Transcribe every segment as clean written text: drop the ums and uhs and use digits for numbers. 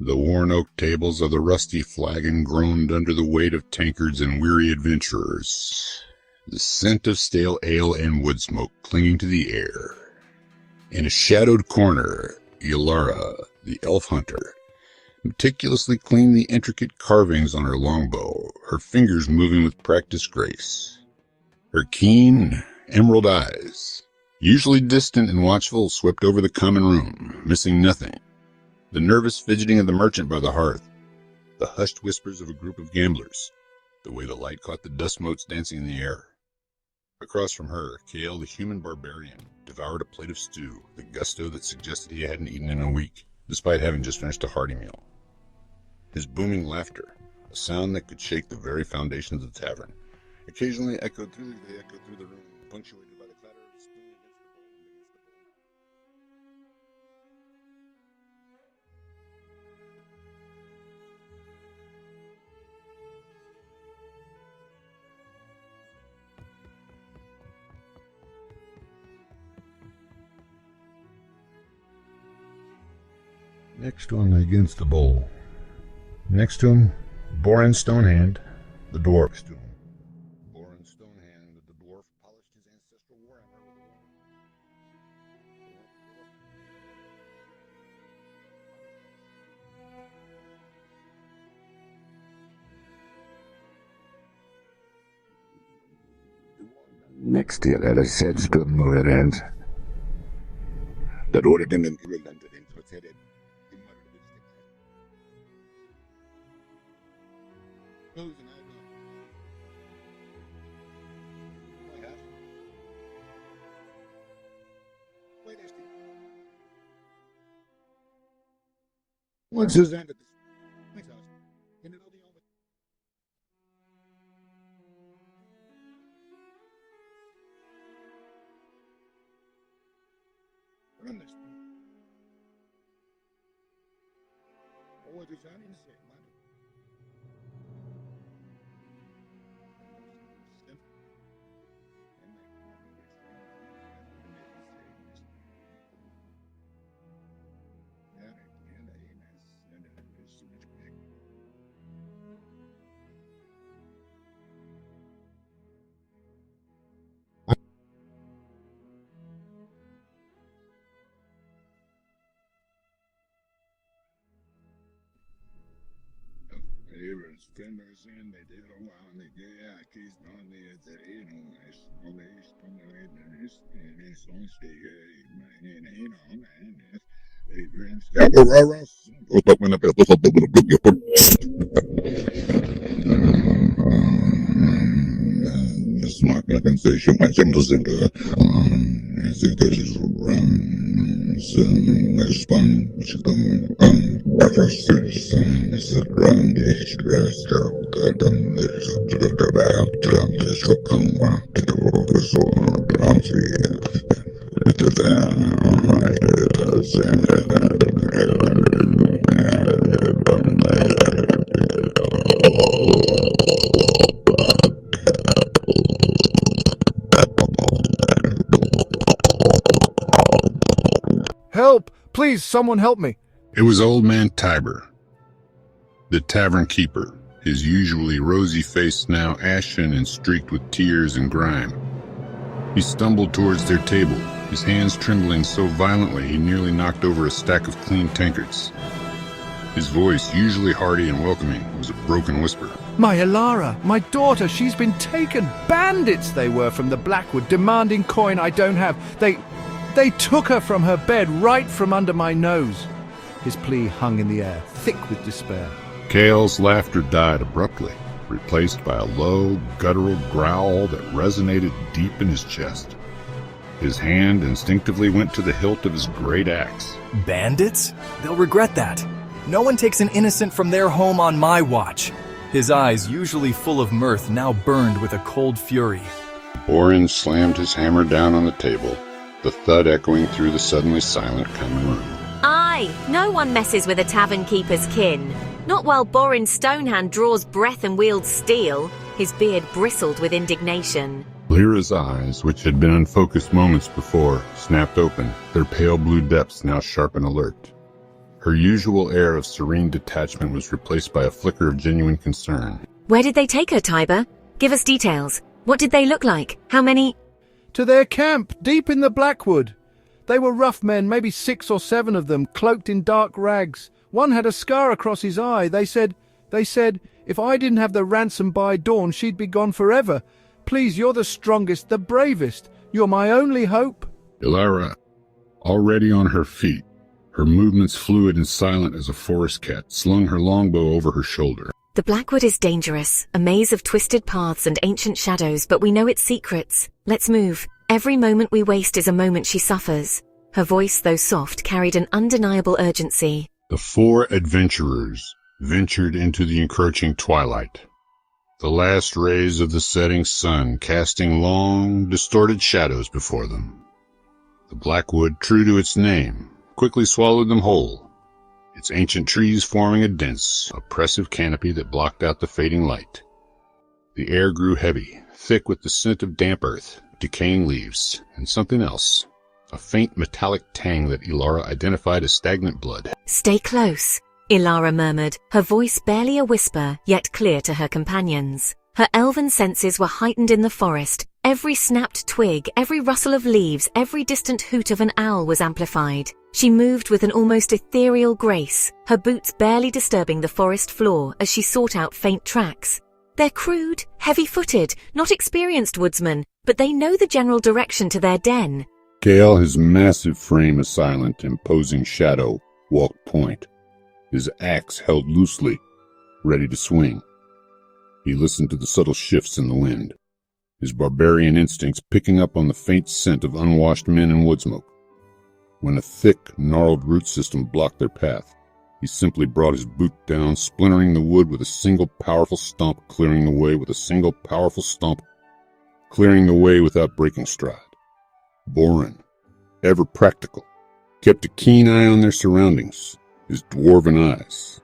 The worn oak tables of the Rusty Flagon groaned under the weight of tankards and weary adventurers, the scent of stale ale and wood smoke clinging to the air. In a shadowed corner, Elara, the elf hunter, meticulously cleaned the intricate carvings on her longbow, her fingers moving with practiced grace. Her keen, emerald eyes, usually distant and watchful, swept over the common room, missing nothing. The nervous fidgeting of the merchant by the hearth, the hushed whispers of a group of gamblers, the way the light caught the dust motes dancing in the air. Across from her, Kael, the human barbarian, devoured a plate of stew with a gusto that suggested he hadn't eaten in a week, despite having just finished a hearty meal. His booming laughter, a sound that could shake the very foundations of the tavern, occasionally echoed through the room, punctuated by the clatter of the spoon against the bowl. Next to him against the bowl. Next to him, Borin Stonehand, the dwarf. Next to him, Borin Stonehand, the dwarf polished his ancestral warhammer with a Next to Elara said stood Borin. The dwarf didn't relent it into its head. What's his end at this house? Can it all be over? Run this. What is that in say, man? Fenders in they did a while and they get keys on the it's always from the way and it's on stay and they grants open up the smart compensation my symbols in the Help! Please, someone help me! It was Old Man Tiber, the tavern keeper, his usually rosy face now ashen and streaked with tears and grime. He stumbled towards their table, his hands trembling so violently he nearly knocked over a stack of clean tankards. His voice, usually hearty and welcoming, was a broken whisper. My Elara, my daughter, she's been taken. Bandits they were from the Blackwood, demanding coin I don't have. They took her from her bed, right from under my nose. His plea hung in the air, thick with despair. Kael's laughter died abruptly, replaced by a low, guttural growl that resonated deep in his chest. His hand instinctively went to the hilt of his great axe. Bandits? They'll regret that. No one takes an innocent from their home on my watch. His eyes, usually full of mirth, now burned with a cold fury. Borin slammed his hammer down on the table, the thud echoing through the suddenly silent common room. Aye, no one messes with a tavern keeper's kin. Not while Borin Stonehand draws breath and wields steel. His beard bristled with indignation. Lyra's eyes, which had been unfocused moments before, snapped open, their pale blue depths now sharp and alert. Her usual air of serene detachment was replaced by a flicker of genuine concern. Where did they take her, Tiber? Give us details. What did they look like? How many? To their camp, deep in the Blackwood. They were rough men, maybe 6 or 7 of them, cloaked in dark rags. One had a scar across his eye. They said, if I didn't have the ransom by dawn, she'd be gone forever. Please, you're the strongest, the bravest. You're my only hope. Elara, already on her feet, her movements fluid and silent as a forest cat, slung her longbow over her shoulder. The Blackwood is dangerous, a maze of twisted paths and ancient shadows, but we know its secrets. Let's move. Every moment we waste is a moment she suffers. Her voice, though soft, carried an undeniable urgency. The 4 adventurers ventured into the encroaching twilight. The last rays of the setting sun casting long, distorted shadows before them. The Blackwood, true to its name, quickly swallowed them whole, its ancient trees forming a dense, oppressive canopy that blocked out the fading light. The air grew heavy, thick with the scent of damp earth, decaying leaves, and something else, a faint metallic tang that Elara identified as stagnant blood. Stay close, Elara murmured, her voice barely a whisper, yet clear to her companions. Her elven senses were heightened in the forest. Every snapped twig, every rustle of leaves, every distant hoot of an owl was amplified. She moved with an almost ethereal grace, her boots barely disturbing the forest floor as she sought out faint tracks. They're crude, heavy-footed, not experienced woodsmen, but they know the general direction to their den. Kael, his massive frame a silent, imposing shadow, walked point, his axe held loosely, ready to swing. He listened to the subtle shifts in the wind, his barbarian instincts picking up on the faint scent of unwashed men and wood smoke. When a thick, gnarled root system blocked their path, he simply brought his boot down, splintering the wood with a single powerful stomp, clearing the way with a single powerful stomp, clearing the way without breaking stride. Borin, ever practical, kept a keen eye on their surroundings, his dwarven eyes,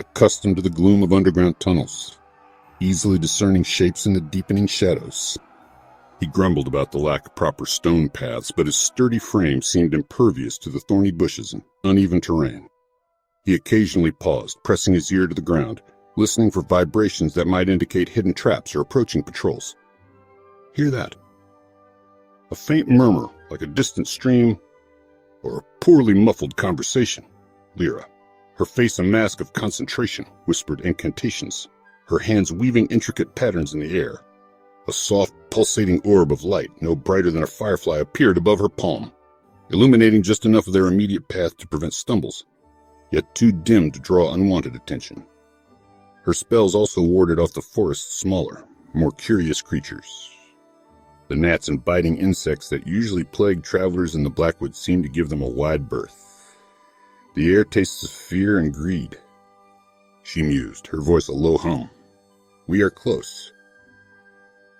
accustomed to the gloom of underground tunnels, easily discerning shapes in the deepening shadows. He grumbled about the lack of proper stone paths, but his sturdy frame seemed impervious to the thorny bushes and uneven terrain. He occasionally paused, pressing his ear to the ground, listening for vibrations that might indicate hidden traps or approaching patrols. Hear that? A faint murmur, like a distant stream, or a poorly muffled conversation. Lyra, her face a mask of concentration, whispered incantations, her hands weaving intricate patterns in the air. A soft, pulsating orb of light, no brighter than a firefly, appeared above her palm, illuminating just enough of their immediate path to prevent stumbles, yet too dim to draw unwanted attention. Her spells also warded off the forest's smaller, more curious creatures. The gnats and biting insects that usually plague travelers in the Blackwood seemed to give them a wide berth. The air tastes of fear and greed. She mused, her voice a low hum. We are close.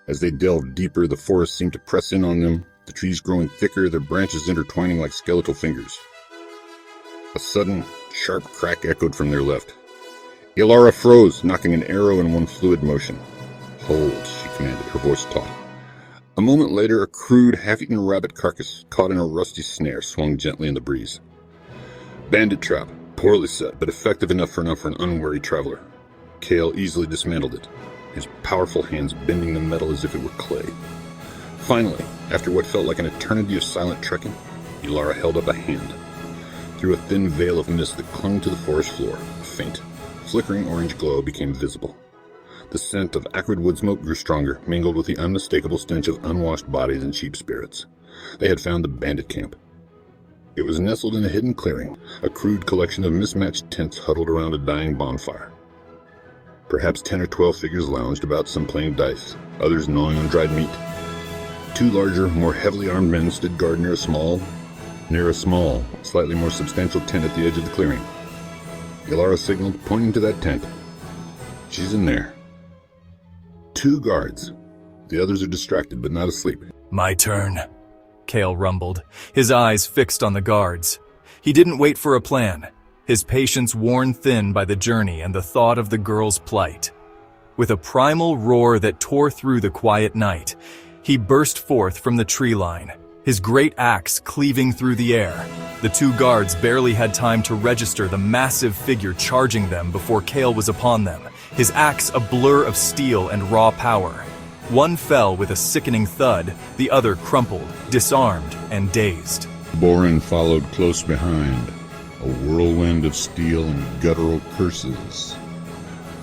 As they delved deeper, the forest seemed to press in on them, the trees growing thicker, their branches intertwining like skeletal fingers. A sudden, sharp crack echoed from their left. Elara froze, knocking an arrow in one fluid motion. Hold, she commanded, her voice taut. A moment later, a crude, half-eaten rabbit carcass, caught in a rusty snare, swung gently in the breeze. Bandit trap, poorly set, but effective enough for an unwary traveler. Kael easily dismantled it, his powerful hands bending the metal as if it were clay. Finally, after what felt like an eternity of silent trekking, Elara held up a hand. Through a thin veil of mist that clung to the forest floor, a faint, flickering orange glow became visible. The scent of acrid wood smoke grew stronger, mingled with the unmistakable stench of unwashed bodies and cheap spirits. They had found the bandit camp. It was nestled in a hidden clearing, a crude collection of mismatched tents huddled around a dying bonfire. Perhaps 10 or 12 figures lounged about, some playing dice, others gnawing on dried meat. 2 larger, more heavily armed men stood guard near a small, slightly more substantial tent at the edge of the clearing. Elara signaled, pointing to that tent. She's in there. 2 guards. The others are distracted, but not asleep. My turn, Kael rumbled, his eyes fixed on the guards. He didn't wait for a plan, his patience worn thin by the journey and the thought of the girl's plight. With a primal roar that tore through the quiet night, he burst forth from the tree line, his great axe cleaving through the air. The two guards barely had time to register the massive figure charging them before Kael was upon them, his axe a blur of steel and raw power. One fell with a sickening thud, the other crumpled, disarmed, and dazed. Borin followed close behind, a whirlwind of steel and guttural curses.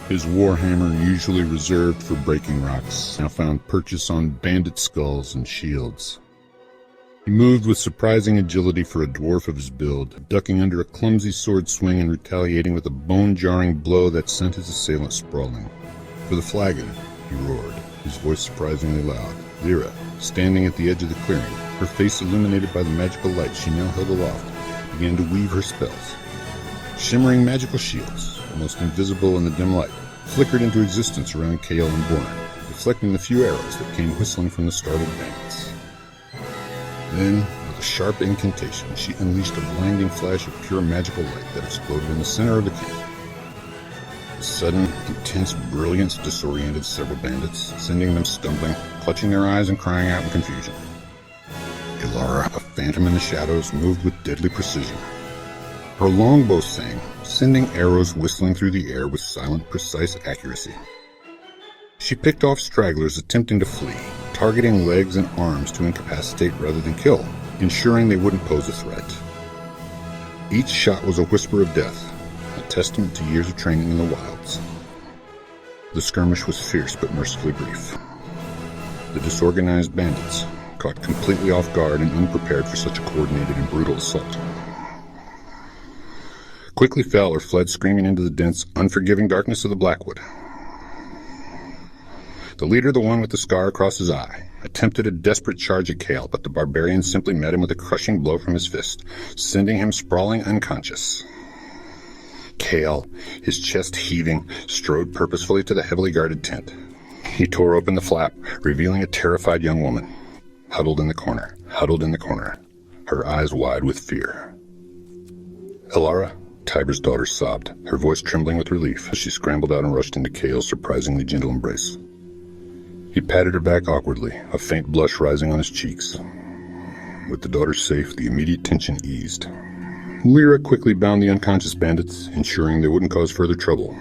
His warhammer, usually reserved for breaking rocks, now found purchase on bandit skulls and shields. He moved with surprising agility for a dwarf of his build, ducking under a clumsy sword swing and retaliating with a bone-jarring blow that sent his assailant sprawling. For the flagon, he roared, his voice surprisingly loud. Lyra, standing at the edge of the clearing, her face illuminated by the magical light she now held aloft, began to weave her spells. Shimmering magical shields, almost invisible in the dim light, flickered into existence around Kael and Borin, reflecting the few arrows that came whistling from the startled bandits. Then, with a sharp incantation, she unleashed a blinding flash of pure magical light that exploded in the center of the camp. The sudden, intense brilliance disoriented several bandits, sending them stumbling, clutching their eyes and crying out in confusion. Elara, a phantom in the shadows, moved with deadly precision. Her longbow sang, sending arrows whistling through the air with silent, precise accuracy. She picked off stragglers attempting to flee, targeting legs and arms to incapacitate rather than kill, ensuring they wouldn't pose a threat. Each shot was a whisper of death, a testament to years of training in the wilds. The skirmish was fierce but mercifully brief. The disorganized bandits, caught completely off guard and unprepared for such a coordinated and brutal assault, quickly fell or fled screaming into the dense, unforgiving darkness of the Blackwood. The leader, the one with the scar across his eye, attempted a desperate charge at Kael, but the barbarian simply met him with a crushing blow from his fist, sending him sprawling unconscious. Kael, his chest heaving, strode purposefully to the heavily guarded tent. He tore open the flap, revealing a terrified young woman, huddled in the corner, her eyes wide with fear. Elara, Tiber's daughter, sobbed, her voice trembling with relief as she scrambled out and rushed into Kael's surprisingly gentle embrace. He patted her back awkwardly, a faint blush rising on his cheeks. With the daughter safe, the immediate tension eased. Lyra quickly bound the unconscious bandits, ensuring they wouldn't cause further trouble.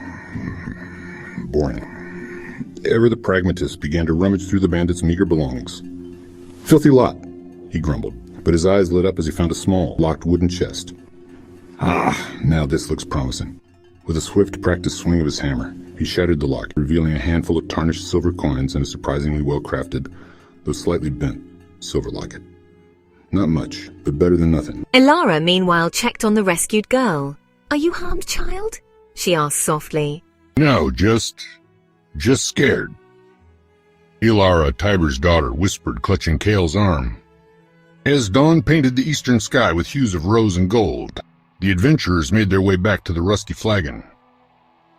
Borin, ever the pragmatist, began to rummage through the bandits' meager belongings. "Filthy lot," he grumbled, but his eyes lit up as he found a small, locked wooden chest. Now this looks promising. With a swift, practiced swing of his hammer, he shattered the lock, revealing a handful of tarnished silver coins and a surprisingly well-crafted, though slightly bent, silver locket. Not much, but better than nothing. Elara, meanwhile, checked on the rescued girl. "Are you harmed, child?" she asked softly. "No, just scared." Elara, Tiber's daughter, whispered, clutching Kael's arm. As dawn painted the eastern sky with hues of rose and gold, the adventurers made their way back to the Rusty Flagon.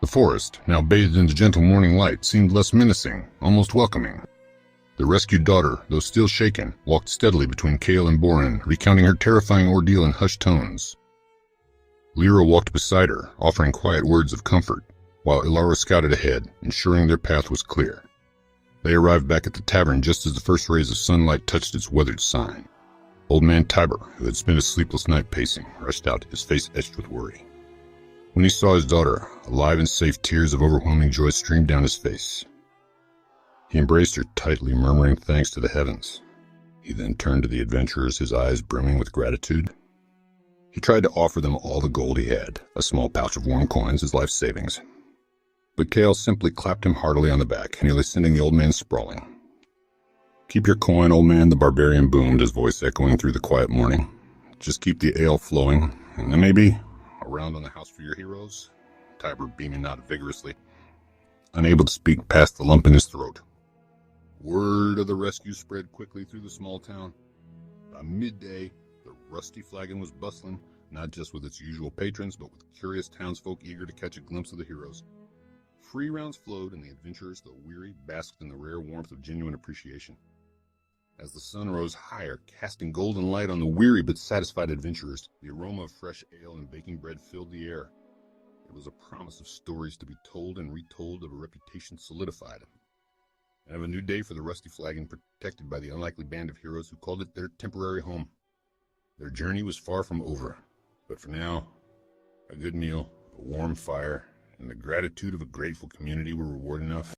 The forest, now bathed in the gentle morning light, seemed less menacing, almost welcoming. The rescued daughter, though still shaken, walked steadily between Kael and Borin, recounting her terrifying ordeal in hushed tones. Lyra walked beside her, offering quiet words of comfort, while Elara scouted ahead, ensuring their path was clear. They arrived back at the tavern just as the first rays of sunlight touched its weathered sign. Old Man Tiber, who had spent a sleepless night pacing, rushed out, his face etched with worry. When he saw his daughter, alive and safe, tears of overwhelming joy streamed down his face. He embraced her tightly, murmuring thanks to the heavens. He then turned to the adventurers, his eyes brimming with gratitude. He tried to offer them all the gold he had, a small pouch of warm coins, his life savings. But Kael simply clapped him heartily on the back, nearly sending the old man sprawling. "Keep your coin, old man," the barbarian boomed, his voice echoing through the quiet morning. "Just keep the ale flowing, and then maybe a round on the house for your heroes?" Tiber beaming out vigorously, unable to speak past the lump in his throat. Word of the rescue spread quickly through the small town. By midday, the Rusty Flagon was bustling, not just with its usual patrons, but with curious townsfolk eager to catch a glimpse of the heroes. Free rounds flowed, and the adventurers, though weary, basked in the rare warmth of genuine appreciation. As the sun rose higher, casting golden light on the weary but satisfied adventurers, the aroma of fresh ale and baking bread filled the air. It was a promise of stories to be told and retold, of a reputation solidified. I have a new day for the Rusty Flagon, protected by the unlikely band of heroes who called it their temporary home. Their journey was far from over, but for now, a good meal, a warm fire, and the gratitude of a grateful community were reward enough.